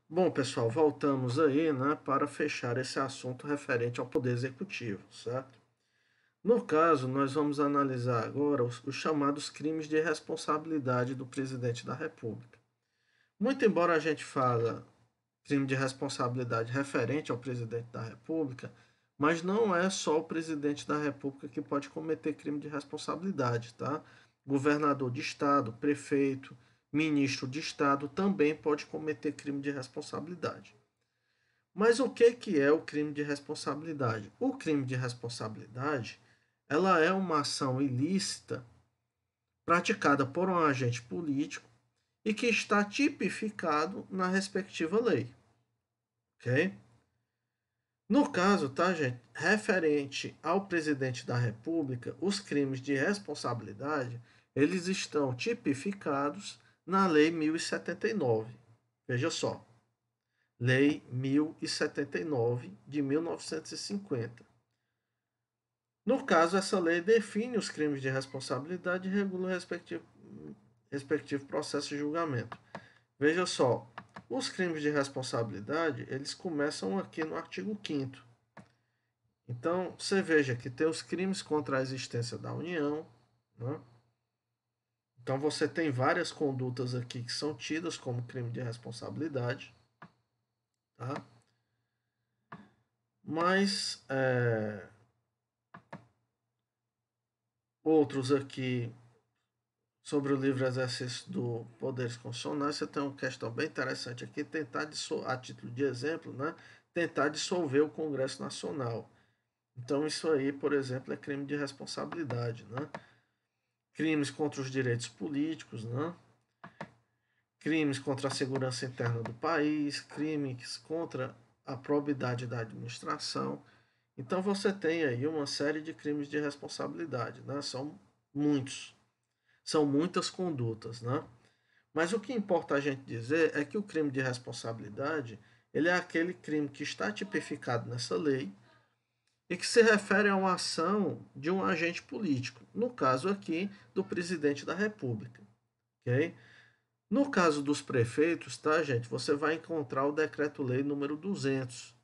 Bom, pessoal, voltamos aí, né, para fechar esse assunto referente ao Poder Executivo, certo? No caso, nós vamos analisar agora os chamados crimes de responsabilidade do presidente da República. Muito embora a gente fale crime de responsabilidade referente ao presidente da República, mas não é só o presidente da República que pode cometer crime de responsabilidade, tá? Governador de estado, prefeito, ministro de estado também pode cometer crime de responsabilidade. Mas o que é o crime de responsabilidade? O crime de responsabilidade, ela é uma ação ilícita praticada por um agente político e que está tipificado na respectiva lei, ok? No caso, tá, gente, referente ao presidente da República, os crimes de responsabilidade, eles estão tipificados na Lei 1079. Veja só, Lei 1079 de 1950. No caso, essa lei define os crimes de responsabilidade e regula o respectivo processo de julgamento. Veja só, os crimes de responsabilidade, eles começam aqui no artigo 5º. Então, você veja que tem os crimes contra a existência da União, né? Então, você tem várias condutas aqui que são tidas como crime de responsabilidade, tá? Mas outros aqui sobre o livre exercício do poderes constitucionais, você tem uma questão bem interessante aqui, tentar a título de exemplo, né, tentar dissolver o Congresso Nacional. Então isso aí, por exemplo, é crime de responsabilidade, né? Crimes contra os direitos políticos, né? Crimes contra a segurança interna do país, crimes contra a probidade da administração. Então você tem aí uma série de crimes de responsabilidade, né? São muitos, são muitas condutas, né? Mas o que importa a gente dizer é que o crime de responsabilidade, ele é aquele crime que está tipificado nessa lei e que se refere a uma ação de um agente político, no caso aqui do presidente da República, ok? No caso dos prefeitos, tá, gente, você vai encontrar o decreto-lei número 200,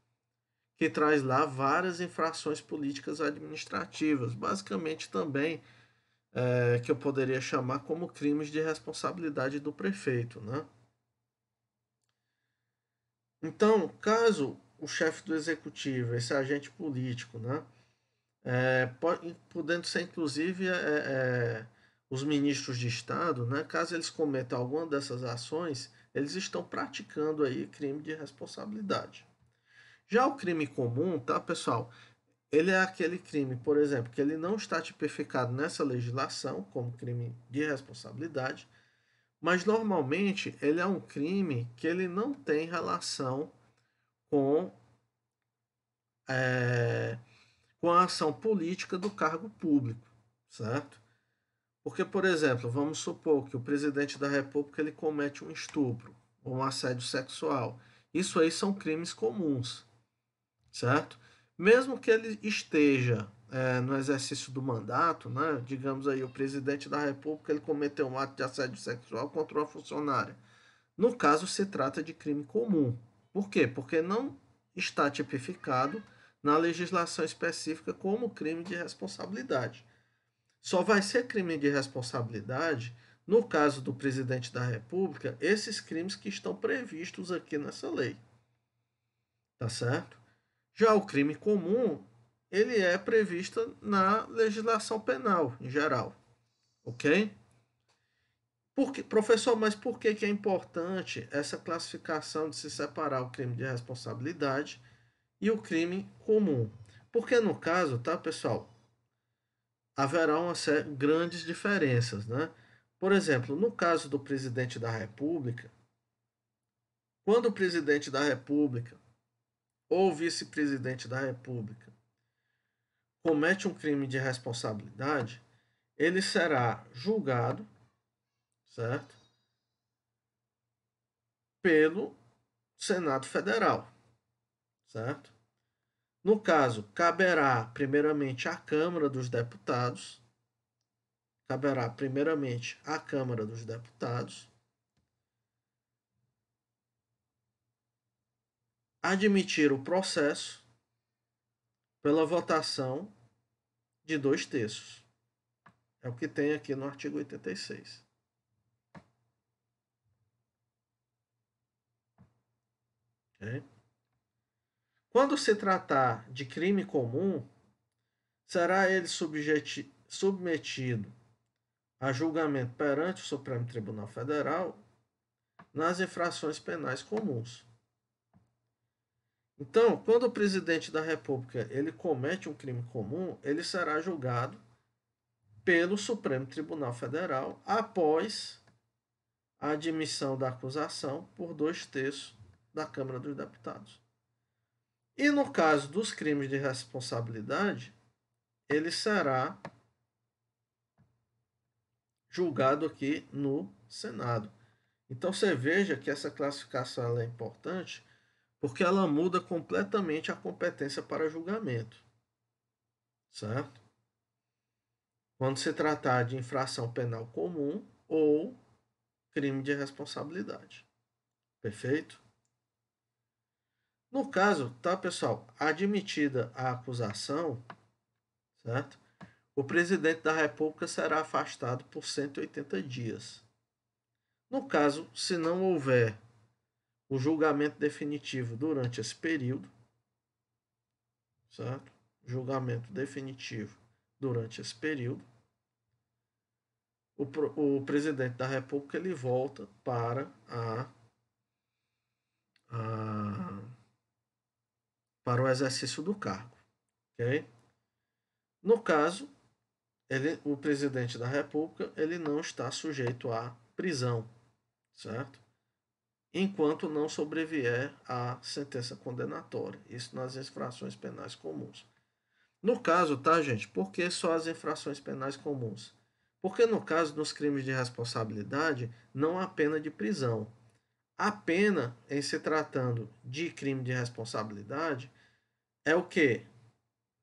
que traz lá várias infrações políticas administrativas, basicamente também que eu poderia chamar como crimes de responsabilidade do prefeito, né? Então, caso o chefe do executivo, esse agente político, né, podendo ser inclusive os ministros de Estado, né, caso eles cometam alguma dessas ações, eles estão praticando aí crime de responsabilidade. Já o crime comum, tá, pessoal? Ele é aquele crime, por exemplo, que ele não está tipificado nessa legislação como crime de responsabilidade, mas normalmente ele é um crime que ele não tem relação com é, com a ação política do cargo público, certo? Porque, por exemplo, vamos supor que o presidente da República ele comete um estupro ou um assédio sexual. Isso aí são crimes comuns, certo? Mesmo que ele esteja no exercício do mandato, né? Digamos aí, o presidente da República ele cometeu um ato de assédio sexual contra uma funcionária. No caso, se trata de crime comum. Por quê? Porque não está tipificado na legislação específica como crime de responsabilidade. Só vai ser crime de responsabilidade, no caso do presidente da República, esses crimes que estão previstos aqui nessa lei. Tá certo? Já o crime comum, ele é previsto na legislação penal em geral. Ok? Professor, mas por que é importante essa classificação de se separar o crime de responsabilidade e o crime comum? Porque no caso, tá, pessoal, haverá grandes diferenças, né? Por exemplo, no caso do presidente da República, quando o presidente da República ou vice-presidente da República comete um crime de responsabilidade, ele será julgado, certo? Pelo Senado Federal, certo? No caso, caberá primeiramente à Câmara dos Deputados, caberá primeiramente à Câmara dos Deputados, admitir o processo pela votação de 2/3. É o que tem aqui no artigo 86. Okay? Quando se tratar de crime comum, será ele submetido a julgamento perante o Supremo Tribunal Federal nas infrações penais comuns. Então, quando o presidente da República ele comete um crime comum, ele será julgado pelo Supremo Tribunal Federal após a admissão da acusação por 2/3 da Câmara dos Deputados. E no caso dos crimes de responsabilidade, ele será julgado aqui no Senado. Então você veja que essa classificação é importante porque ela muda completamente a competência para julgamento, certo? Quando se tratar de infração penal comum ou crime de responsabilidade. Perfeito? No caso, tá, pessoal, admitida a acusação, certo? O presidente da República será afastado por 180 dias. No caso, se não houver o julgamento definitivo durante esse período, certo? Julgamento definitivo durante esse período, o presidente da República ele volta para o exercício do cargo, ok? No caso, o presidente da República ele não está sujeito à prisão, certo? Enquanto não sobrevier a sentença condenatória. Isso nas infrações penais comuns. No caso, tá, gente? Por que só as infrações penais comuns? Porque no caso dos crimes de responsabilidade, não há pena de prisão. A pena, em se tratando de crime de responsabilidade, é o quê?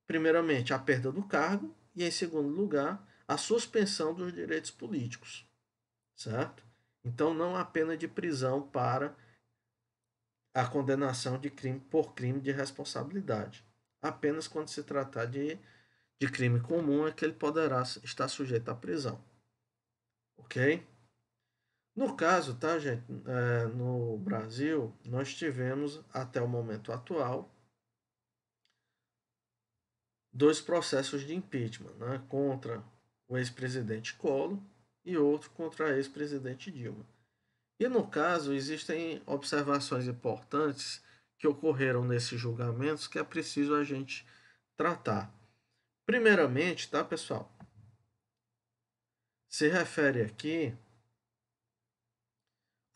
Primeiramente, a perda do cargo e, em segundo lugar, a suspensão dos direitos políticos, certo? Então, não há pena de prisão para a condenação de crime por crime de responsabilidade. Apenas quando se tratar de crime comum é que ele poderá estar sujeito à prisão. Ok? No caso, tá, gente? No Brasil, nós tivemos, até o momento atual, 2 processos de impeachment, né, contra o ex-presidente Collor e outro contra a ex-presidente Dilma. E no caso, existem observações importantes que ocorreram nesses julgamentos que é preciso a gente tratar. Primeiramente, tá, pessoal? Se refere aqui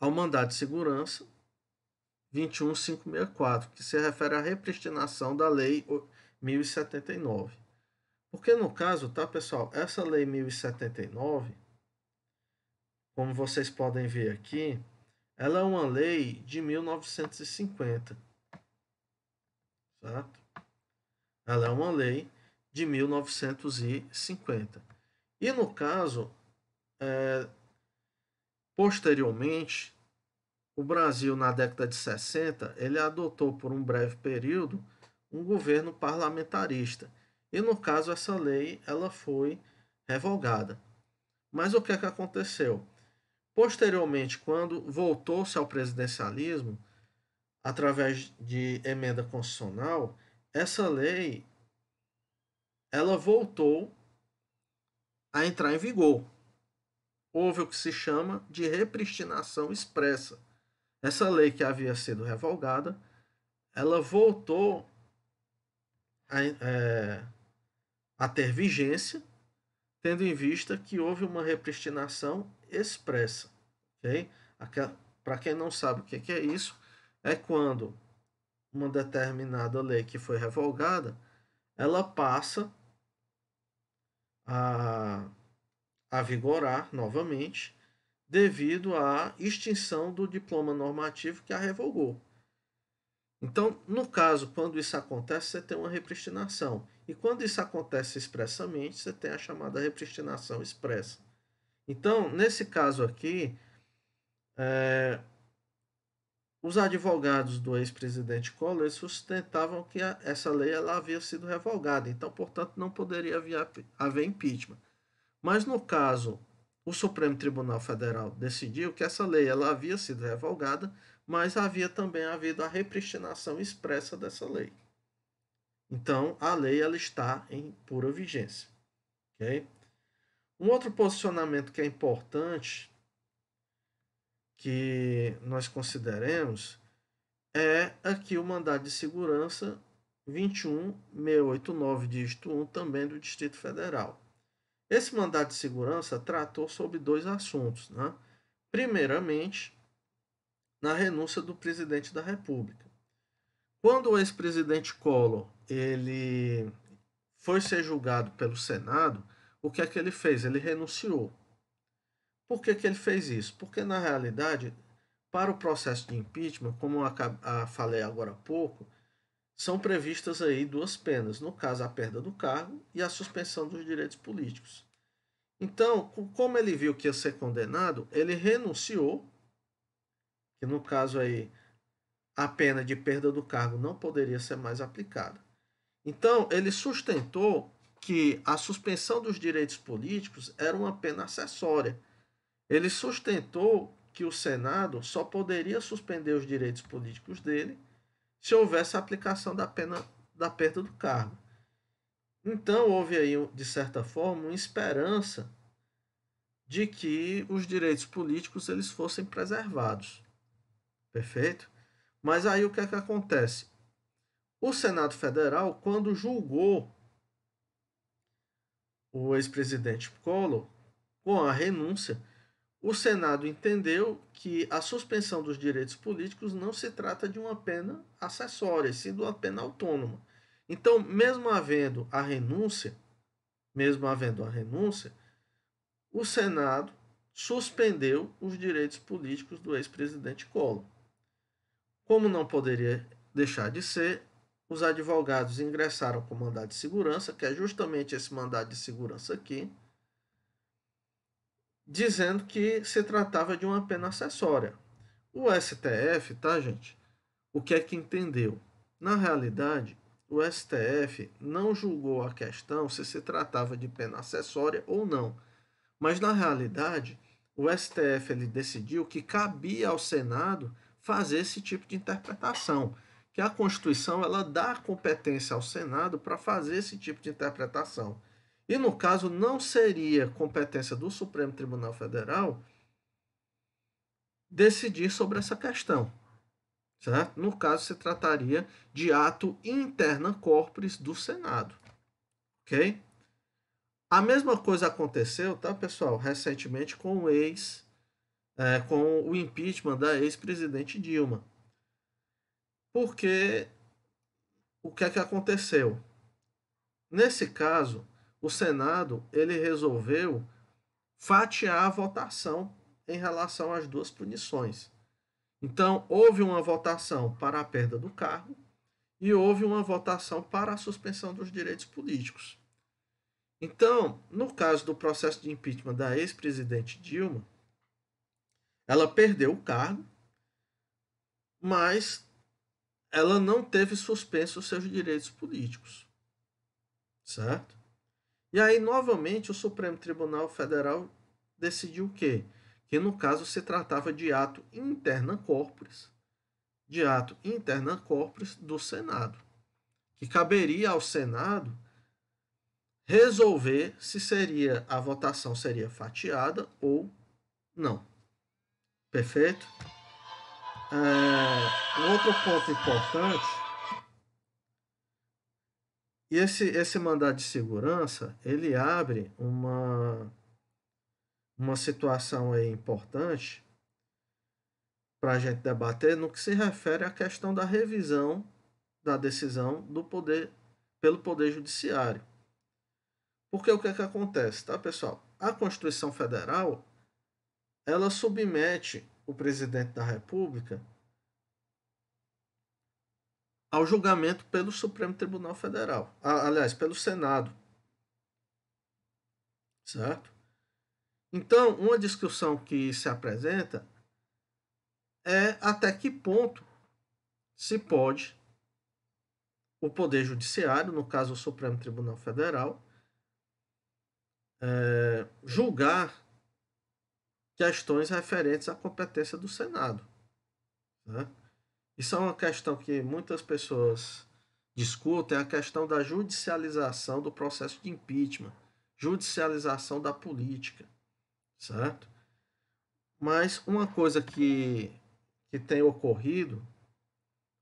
ao mandado de segurança 21564, que se refere à repristinação da Lei 1079. Porque no caso, tá, pessoal, essa Lei 1079, como vocês podem ver aqui, ela é uma lei de 1950, certo? Ela é uma lei de 1950. E no caso, posteriormente, o Brasil, na década de 60, ele adotou por um breve período um governo parlamentarista. E no caso, essa lei ela foi revogada. Mas o que é que aconteceu? Posteriormente, quando voltou-se ao presidencialismo, através de emenda constitucional, essa lei ela voltou a entrar em vigor. Houve o que se chama de repristinação expressa. Essa lei que havia sido revogada, ela voltou a ter vigência, tendo em vista que houve uma repristinação expressa. Okay? Para quem não sabe o que é isso, é quando uma determinada lei que foi revogada, ela passa a vigorar novamente devido à extinção do diploma normativo que a revogou. Então, no caso, quando isso acontece, você tem uma repristinação. E quando isso acontece expressamente, você tem a chamada repristinação expressa. Então, nesse caso aqui, os advogados do ex-presidente Collor sustentavam que essa lei ela havia sido revogada, então, portanto, não poderia haver impeachment. Mas, no caso, o Supremo Tribunal Federal decidiu que essa lei ela havia sido revogada, mas havia também havido a repristinação expressa dessa lei. Então, a lei ela está em pura vigência. Okay? Um outro posicionamento que é importante que nós consideremos é aqui o mandado de segurança 21689, dígito 1, também do Distrito Federal. Esse mandado de segurança tratou sobre dois assuntos. Né? Primeiramente, na renúncia do presidente da República. Quando o ex-presidente Collor ele foi ser julgado pelo Senado, o que é que ele fez? Ele renunciou. Por que ele fez isso? Porque, na realidade, para o processo de impeachment, como eu falei agora há pouco, são previstas aí duas penas, no caso a perda do cargo e a suspensão dos direitos políticos. Então, como ele viu que ia ser condenado, ele renunciou, que no caso aí a pena de perda do cargo não poderia ser mais aplicada. Então, ele sustentou que a suspensão dos direitos políticos era uma pena acessória. Ele sustentou que o Senado só poderia suspender os direitos políticos dele se houvesse a aplicação da pena da perda do cargo. Então, houve aí, de certa forma, uma esperança de que os direitos políticos eles fossem preservados. Perfeito? Mas aí o que é que acontece? O Senado Federal, quando julgou o ex-presidente Collor com a renúncia, o Senado entendeu que a suspensão dos direitos políticos não se trata de uma pena acessória, sim de uma pena autônoma. Então, mesmo havendo a renúncia, o Senado suspendeu os direitos políticos do ex-presidente Collor. Como não poderia deixar de ser, os advogados ingressaram com mandado de segurança, que é justamente esse mandado de segurança aqui, dizendo que se tratava de uma pena acessória. O STF, tá, gente? O que é que entendeu? Na realidade, o STF não julgou a questão se tratava de pena acessória ou não. Mas, na realidade, o STF ele decidiu que cabia ao Senado fazer esse tipo de interpretação, que a Constituição ela dá competência ao Senado para fazer esse tipo de interpretação. E, no caso, não seria competência do Supremo Tribunal Federal decidir sobre essa questão. Certo? No caso, se trataria de ato interna corporis do Senado. Ok? A mesma coisa aconteceu, tá, pessoal, recentemente com com o impeachment da ex-presidente Dilma. Porque o que é que aconteceu? Nesse caso, o Senado ele resolveu fatiar a votação em relação às duas punições. Então, houve uma votação para a perda do cargo e houve uma votação para a suspensão dos direitos políticos. Então, no caso do processo de impeachment da ex-presidente Dilma, ela perdeu o cargo, mas ela não teve suspenso os seus direitos políticos. Certo? E aí, novamente, o Supremo Tribunal Federal decidiu o quê? Que no caso se tratava de ato interna corporis, do Senado, que caberia ao Senado resolver se a votação seria fatiada ou não. Perfeito? Um outro ponto importante, e esse mandado de segurança, ele abre uma situação aí importante para a gente debater no que se refere à questão da revisão da decisão pelo Poder Judiciário. Porque o que é que acontece, tá, pessoal? A Constituição Federal, ela submete o presidente da República ao julgamento pelo Supremo Tribunal Federal. Aliás, pelo Senado. Certo? Então, uma discussão que se apresenta é até que ponto se pode o Poder Judiciário, no caso o Supremo Tribunal Federal, julgar questões referentes à competência do Senado. Né? Isso é uma questão que muitas pessoas discutem, é a questão da judicialização do processo de impeachment, judicialização da política, certo? Mas uma coisa que tem ocorrido,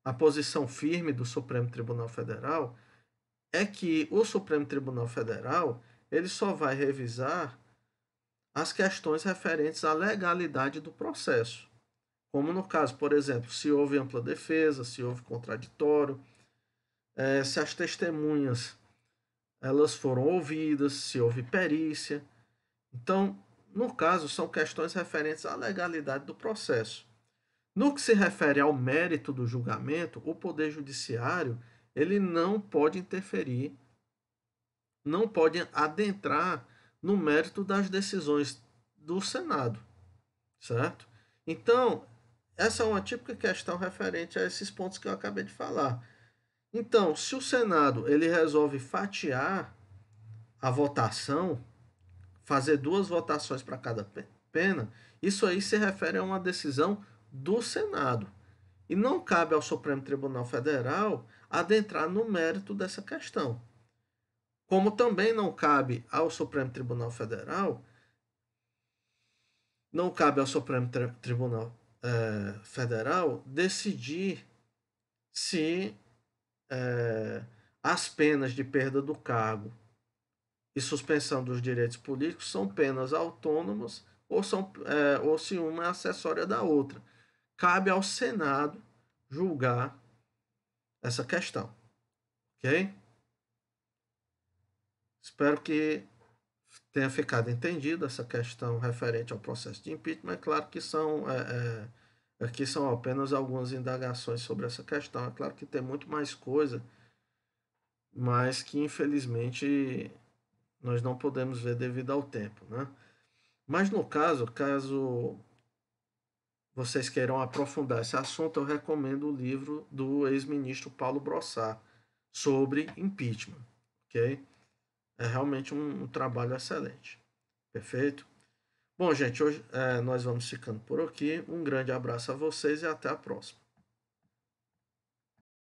a posição firme do Supremo Tribunal Federal, é que o Supremo Tribunal Federal ele só vai revisar as questões referentes à legalidade do processo. Como no caso, por exemplo, se houve ampla defesa, se houve contraditório, se as testemunhas elas foram ouvidas, se houve perícia. Então, no caso, são questões referentes à legalidade do processo. No que se refere ao mérito do julgamento, o Poder Judiciário ele não pode interferir, não pode adentrar no mérito das decisões do Senado, certo? Então, essa é uma típica questão referente a esses pontos que eu acabei de falar. Então, se o Senado ele resolve fatiar a votação, fazer duas votações para cada pena, isso aí se refere a uma decisão do Senado. E não cabe ao Supremo Tribunal Federal adentrar no mérito dessa questão. Como também não cabe ao Supremo Tribunal Federal, não cabe ao Supremo Tribunal Federal decidir se as penas de perda do cargo e suspensão dos direitos políticos são penas autônomas ou se uma é acessória da outra. Cabe ao Senado julgar essa questão, ok? Espero que tenha ficado entendido essa questão referente ao processo de impeachment. É claro que aqui são apenas algumas indagações sobre essa questão. É claro que tem muito mais coisa, mas que infelizmente nós não podemos ver devido ao tempo, né? Mas no caso vocês queiram aprofundar esse assunto, eu recomendo o livro do ex-ministro Paulo Brossard sobre impeachment, ok? É realmente um trabalho excelente. Perfeito? Bom, gente, hoje nós vamos ficando por aqui. Um grande abraço a vocês e até a próxima.